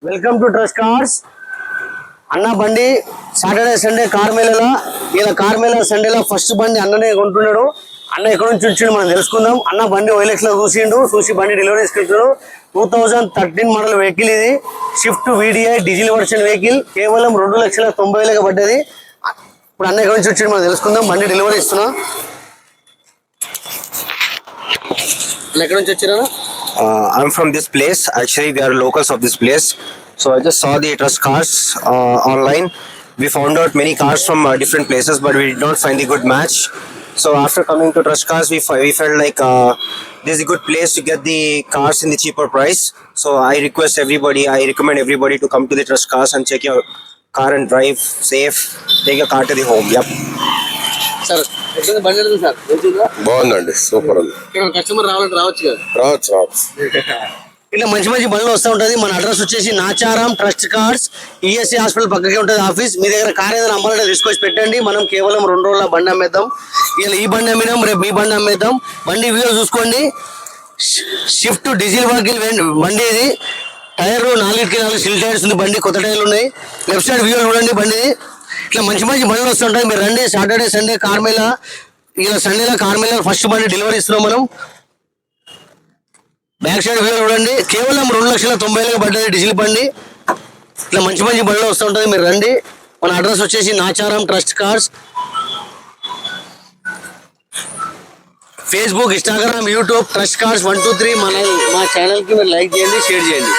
Welcome to trust cars. అన్న బండి Saturday Sunday car మేళలో, ఇలా కార్ మేళ సండేలో ఫస్ట్ బండి అన్ననే కొంటున్నాడు. అన్న ఎక్కడి నుంచి వచ్చిండు మనం తెలుసుకుందాం. అన్న బండి OLX లో చూసి బండి డెలివరీ తీసుకెళ్తున్నాడు. 2013 మోడల్ వెహికల్ ఇది. Shift VDI diesel version vehicle. కేవలం 2,90,000 పడ్డది. ఇప్పుడు అన్న ఎక్కడి నుంచి వచ్చిండు మనం తెలుసుకుందాం. బండి డెలివరీ ఇస్తున్నా. ఎక్కడి నుంచి వచ్చినా? I'm from this place. Actually, we are locals of this place. So I just saw the Trust Cars online. We found out many cars from different places, but we did not find the good match. So after coming to Trust Cars, we felt like this is a good place to get the cars in the cheaper price. So I recommend everybody to come to the Trust Cars and check your car and drive safe. Take your car to the home. Yep. Sir ఎక్కడ బండి sir బాగుందండి, super ఉంది. Customer రావచ్చు కదా? రావచ్చు. ఇట్లా మంచి మంచి బండ్లు వస్తూ ఉంటుంది. మన అడ్రస్ వచ్చేసి Nacharam trust cars, ESC hospital పక్కకే ఉంటుంది ఆఫీస్. మీ దగ్గర కార్ ఏదైనా అమ్మాలంటే తీసుకొచ్చి పెట్టండి. మనం కేవలం 2 రోజుల బండి అమ్మేద్దాం. ఇలా ఈ బండి అమ్మినాం, రేపు ఈ బండి అమ్మేద్దాం. బండి వీడియో చూసుకోండి. షిఫ్ట్ డీజిల్ బండి ఇది. టైర్ 4 సిల్ టైర్స్ ఉంది. బండి కొత్త టైర్లు ఉన్నాయి. లెఫ్ట్ సైడ్ వీడియో చూడండి బండి. ఇట్లా మంచి మంచి బండ్లు వస్తుంటాయి. మీరు రండి. సాటర్డే సండే కార్ మేళ, ఇలా సండేలో కార్ మేళ ఫస్ట్ బండి డెలివరీ ఇస్తున్నాం మనం. బ్యాక్ సైడ్ వ్యూ చూడండి. కేవలం 2,90,000 పడ్డది డీజిల్ బండి. ఇట్లా మంచి మంచి బండ్లు వస్తుంటుంది. మీరు రండి. మన అడ్రస్ వచ్చేసి Nacharam trust cars. Facebook, Instagram, YouTube trust cars 123. మా ఛానల్కి మీరు లైక్ చేయండి, షేర్ చేయండి.